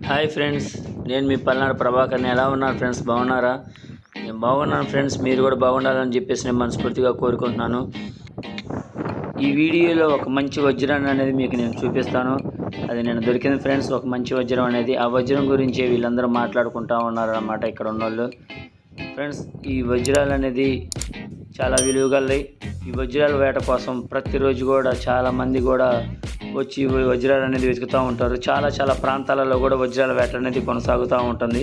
Hi friends, నేను మీ పల్నాడు ప్రభాకర్ని. ఎలా ఉన్నారు ఫ్రెండ్స్? బాగున్నారా? నేను బాగున్నాను ఫ్రెండ్స్. మీరు కూడా బాగుండాలని చెప్పేసి నేను మనస్ఫూర్తిగా కోరుకుంటున్నాను. ఈ వీడియోలో ఒక మంచి వజ్రాన్ని అనేది మీకు నేను చూపిస్తాను. అది నేను దొరికింది ఫ్రెండ్స్, ఒక మంచి వజ్రం అనేది. ఆ వజ్రం గురించి వీళ్ళందరూ మాట్లాడుకుంటూ ఉన్నారన్నమాట ఇక్కడ ఉన్నోళ్ళు. ఫ్రెండ్స్, ఈ వజ్రాలు అనేది చాలా విలువగలవి. ఈ వజ్రాల వేట కోసం ప్రతిరోజు కూడా చాలామంది కూడా వచ్చి వజ్రాలు అనేది వెతుకుతూ ఉంటారు. చాలా ప్రాంతాలలో కూడా వజ్రాల వేట అనేది కొనసాగుతూ ఉంటుంది.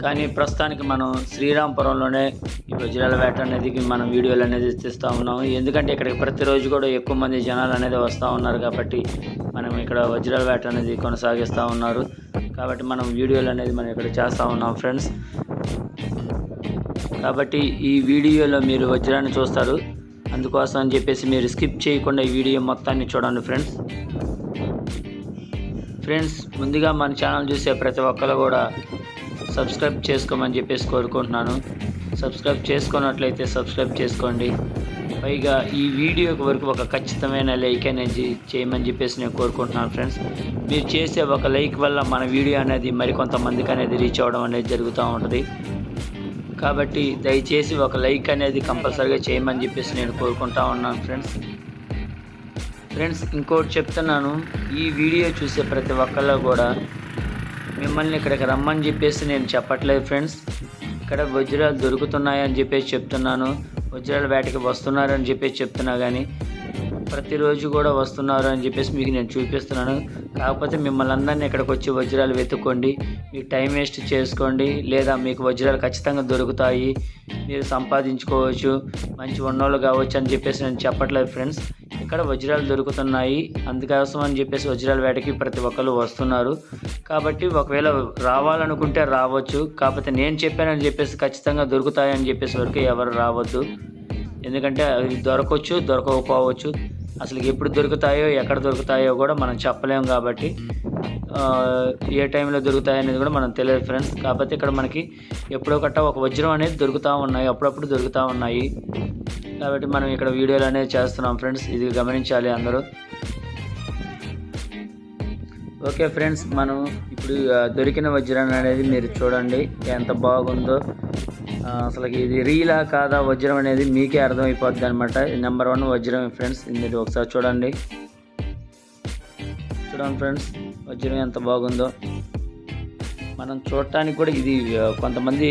కానీ ప్రస్తుతానికి మనం శ్రీరాంపురంలోనే ఈ వజ్రాల వేట అనేది మనం వీడియోలు అనేది తీస్తూ ఉన్నాము. ఎందుకంటే ఇక్కడికి ప్రతిరోజు కూడా ఎక్కువ మంది జనాలు అనేది వస్తూ ఉన్నారు కాబట్టి మనం ఇక్కడ వజ్రాల వేట అనేది కొనసాగిస్తూ ఉన్నారు. కాబట్టి మనం వీడియోలు అనేది మనం ఇక్కడ చేస్తూ ఉన్నాం ఫ్రెండ్స్. కాబట్టి ఈ వీడియోలో మీరు వజ్రాన్ని చూస్తారు. అందుకోసం అని చెప్పేసి మీరు స్కిప్ చేయకుండా ఈ వీడియో మొత్తాన్ని చూడండి ఫ్రెండ్స్. ముందుగా మన ఛానల్ చూసే ప్రతి ఒక్కరు కూడా సబ్స్క్రైబ్ చేసుకోమని చెప్పేసి కోరుకుంటున్నాను. సబ్స్క్రైబ్ చేసుకున్నట్లయితే సబ్స్క్రైబ్ చేసుకోండి. పైగా ఈ వీడియోకి వరకు ఒక ఖచ్చితమైన లైక్ అనేది చేయమని చెప్పేసి నేను కోరుకుంటున్నాను ఫ్రెండ్స్. మీరు చేసే ఒక లైక్ వల్ల మన వీడియో అనేది మరికొంతమందికి అనేది రీచ్ అవ్వడం అనేది జరుగుతూ ఉంటుంది. కాబట్టి దయచేసి ఒక లైక్ అనేది కంపల్సరీగా చేయమని చెప్పేసి నేను కోరుకుంటా ఉన్నాను ఫ్రెండ్స్. ఇంకోటి చెప్తున్నాను, ఈ వీడియో చూసే ప్రతి ఒక్కళ్ళు కూడా మిమ్మల్ని ఇక్కడికి రమ్మని చెప్పేసి నేను చెప్పట్లేదు ఫ్రెండ్స్. ఇక్కడ వజ్రాలు దొరుకుతున్నాయని చెప్పేసి చెప్తున్నాను, వజ్రాల వేటకి వస్తున్నారని చెప్పేసి చెప్తున్నా. కానీ ప్రతిరోజు కూడా వస్తున్నారు అని చెప్పేసి మీకు నేను చూపిస్తున్నాను. కాకపోతే మిమ్మల్ని అందరినీ ఇక్కడికి వచ్చి వజ్రాలు వెతుక్కోండి, మీకు టైం వేస్ట్ చేసుకోండి, లేదా మీకు వజ్రాలు ఖచ్చితంగా దొరుకుతాయి, మీరు సంపాదించుకోవచ్చు, మంచి ఉన్నోళ్ళు కావచ్చు అని చెప్పేసి నేను చెప్పట్లేదు ఫ్రెండ్స్. ఇక్కడ వజ్రాలు దొరుకుతున్నాయి, అందుకోసం అని చెప్పేసి వజ్రాల వేటకి ప్రతి ఒక్కరు వస్తున్నారు. కాబట్టి ఒకవేళ రావాలనుకుంటే రావచ్చు. కాకపోతే నేను చెప్పానని చెప్పేసి ఖచ్చితంగా దొరుకుతాయని చెప్పేసి వరకు ఎవరు రావద్దు. ఎందుకంటే అవి దొరకవచ్చు, దొరకకపోవచ్చు. అసలు ఎప్పుడు దొరుకుతాయో ఎక్కడ దొరుకుతాయో కూడా మనం చెప్పలేము. కాబట్టి ఏ టైంలో దొరుకుతాయి అనేది కూడా మనం తెలియదు ఫ్రెండ్స్. కాకపోతే ఇక్కడ మనకి ఎప్పుడో కట్ట ఒక వజ్రం అనేది దొరుకుతూ ఉన్నాయి, అప్పుడప్పుడు దొరుకుతూ ఉన్నాయి. కాబట్టి మనం ఇక్కడ వీడియోలు అనేది చేస్తున్నాం ఫ్రెండ్స్. ఇది గమనించాలి అందరూ. ఓకే ఫ్రెండ్స్, మనం ఇప్పుడు దొరికిన వజ్రాన్ని అనేది మీరు చూడండి ఎంత బాగుందో. అసలు ఇది రీలా కాదా వజ్రం అనేది మీకే అర్థమైపోద్ది అనమాట. నెంబర్ 1 వజ్రం ఫ్రెండ్స్. మీరు ఒకసారి చూడండి ఫ్రెండ్స్, వజ్రం ఎంత బాగుందో. మనం చూడటానికి కూడా ఇది కొంతమంది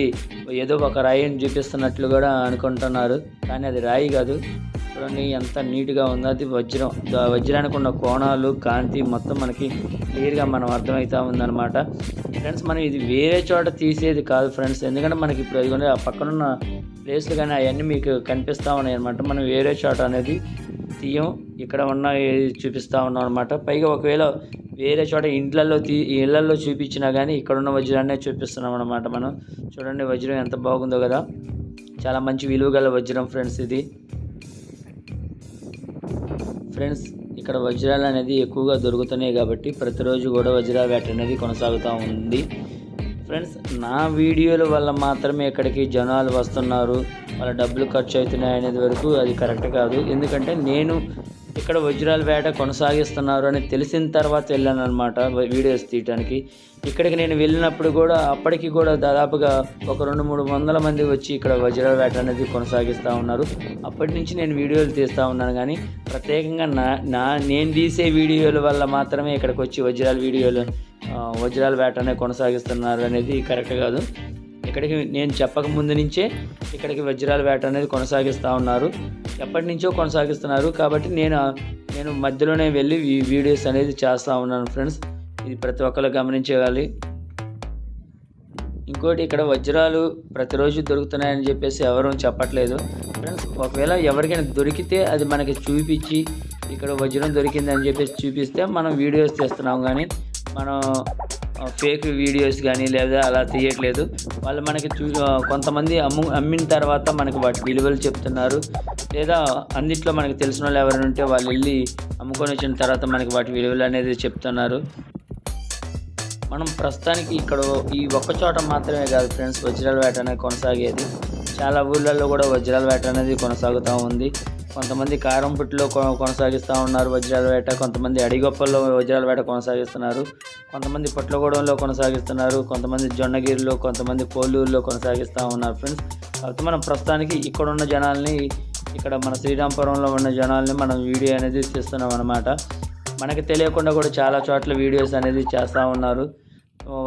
ఏదో ఒక రాయిని చూపిస్తున్నట్లు కూడా అనుకుంటున్నారు, కానీ అది రాయి కాదు. చూడండి ఎంత నీట్గా ఉందో. అది వజ్రం. వజ్రానికి ఉన్న కోణాలు, కాంతి మొత్తం మనకి క్లియర్గా మనం అర్థమవుతూ ఉందన్నమాట ఫ్రెండ్స్. మనం ఇది వేరే చోట తీసేది కాదు ఫ్రెండ్స్. ఎందుకంటే మనకి ఇప్పుడు అది ఆ పక్కనున్న ప్లేస్లు కానీ అవన్నీ మీకు కనిపిస్తూ ఉన్నాయి అనమాట. మనం వేరే చోట అనేది తీయం, ఇక్కడ ఉన్న చూపిస్తూ ఉన్నాం అనమాట. పైగా ఒకవేళ వేరే చోట ఇళ్లలో చూపించినా కానీ ఇక్కడున్న వజ్రాన్నే చూపిస్తున్నాం అనమాట మనం. చూడండి వజ్రం ఎంత బాగుందో కదా. చాలా మంచి విలువగల వజ్రం ఫ్రెండ్స్ ఇది. ఫ్రెండ్స్, ఇక్కడ వజ్రాలు అనేది ఎక్కువగా దొరుకుతున్నాయి కాబట్టి ప్రతిరోజు కూడా వజ్రాల వేట అనేది కొనసాగుతూ ఉంది ఫ్రెండ్స్. నా వీడియోల వల్ల మాత్రమే ఇక్కడికి జనాలు వస్తున్నారు, వాళ్ళ డబ్బులు ఖర్చు అవుతున్నాయి అనేది వరకు అది కరెక్ట్ కాదు. ఎందుకంటే నేను ఇక్కడ వజ్రాల వేట కొనసాగిస్తున్నారు అని తెలిసిన తర్వాత వెళ్ళాను అనమాట వీడియోస్ తీయడానికి. ఇక్కడికి నేను వెళ్ళినప్పుడు కూడా అప్పటికి కూడా దాదాపుగా ఒక 200-300 మంది వచ్చి ఇక్కడ వజ్రాల వేట అనేది కొనసాగిస్తూ ఉన్నారు. అప్పటి నుంచి నేను వీడియోలు తీస్తూ ఉన్నాను. కానీ ప్రత్యేకంగా నేను తీసే వీడియోల వల్ల మాత్రమే ఇక్కడికి వచ్చి వజ్రాల వేట అనేది కొనసాగిస్తున్నారు అనేది కరెక్ట్ కాదు. ఇక్కడికి నేను చెప్పక ముందు నుంచే ఇక్కడికి వజ్రాల వేట అనేది కొనసాగిస్తూ ఉన్నారు, ఎప్పటి నుంచో కొనసాగిస్తున్నారు. కాబట్టి నేను మధ్యలోనే వెళ్ళి ఈ వీడియోస్ అనేది చేస్తూ ఉన్నాను ఫ్రెండ్స్. ఇది ప్రతి ఒక్కరు గమనించాలి. ఇంకోటి, ఇక్కడ వజ్రాలు ప్రతిరోజు దొరుకుతున్నాయని చెప్పేసి ఎవరూ చెప్పట్లేదు ఫ్రెండ్స్. ఒకవేళ ఎవరికైనా దొరికితే అది మనకి చూపించి ఇక్కడ వజ్రం దొరికిందని చెప్పేసి చూపిస్తే మనం వీడియోస్ తీస్తున్నాం. కానీ మనం ఫేక్ వీడియోస్ కానీ లేదా అలా తీయట్లేదు. వాళ్ళు మనకి కొంతమంది అమ్మిన తర్వాత మనకి వాటి విలువలు చెప్తున్నారు, లేదా అన్నిట్లో మనకి తెలిసిన వాళ్ళు ఎవరైనా ఉంటే వాళ్ళు వెళ్ళి అమ్ముకొని వచ్చిన తర్వాత మనకి వాటి విలువలు అనేది చెప్తున్నారు. మనం ప్రస్తుతానికి ఇక్కడ ఈ ఒక్క చోట మాత్రమే కాదు ఫ్రెండ్స్ వజ్రాల వేట అనేది కొనసాగేది. చాలా ఊళ్ళల్లో కూడా వజ్రాల వేట అనేది కొనసాగుతూ ఉంది. కొంతమంది కారంపుట్లో కొనసాగిస్తూ ఉన్నారు వజ్రాల వేట, కొంతమంది అడిగొప్పల్లో వజ్రాల వేట కొనసాగిస్తున్నారు, కొంతమంది పొట్లగూడెంలో కొనసాగిస్తున్నారు, కొంతమంది జొన్నగిరిలో, కొంతమంది కోల్లూరులో కొనసాగిస్తూ ఉన్నారు ఫ్రెండ్స్. కాబట్టి మనం ప్రస్తుతానికి ఇక్కడ ఉన్న జనాల్ని, ఇక్కడ మన శ్రీరాంపురంలో ఉన్న జనాల్ని మనం వీడియో అనేది తీస్తున్నాం అన్నమాట. మనకి తెలియకుండా కూడా చాలా చోట్ల వీడియోస్ అనేది చేస్తూ ఉన్నారు,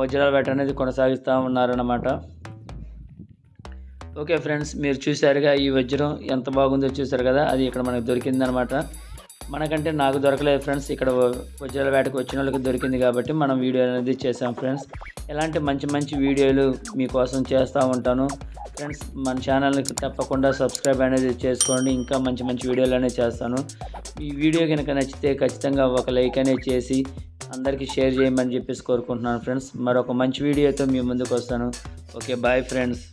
వజ్రాల వేట అనేది కొనసాగిస్తూ ఉన్నారన్నమాట. ఓకే ఫ్రెండ్స్, మీరు చూశారుగా ఈ వజ్రం ఎంత బాగుందో చూశారు కదా. అది ఇక్కడ మనకు దొరికిందనమాట. మనకంటే నాకు దొరకలేదు ఫ్రెండ్స్, ఇక్కడ వజ్రాల వేటకు వచ్చిన వాళ్ళకి దొరికింది కాబట్టి మనం వీడియో అనేది చేసాం ఫ్రెండ్స్. ఇలాంటి మంచి మంచి వీడియోలు మీకోసం చేస్తూ ఉంటాను ఫ్రెండ్స్. మన ఛానల్ని తప్పకుండా సబ్స్క్రైబ్ అనేది చేసుకోండి, ఇంకా మంచి మంచి వీడియోలు అనేది చేస్తాను. ఈ వీడియో కనుక నచ్చితే ఖచ్చితంగా ఒక లైక్ అనేది చేసి అందరికీ షేర్ చేయమని చెప్పేసి కోరుకుంటున్నాను ఫ్రెండ్స్. మరొక మంచి వీడియోతో మీ ముందుకు వస్తాను. Okay, bye friends.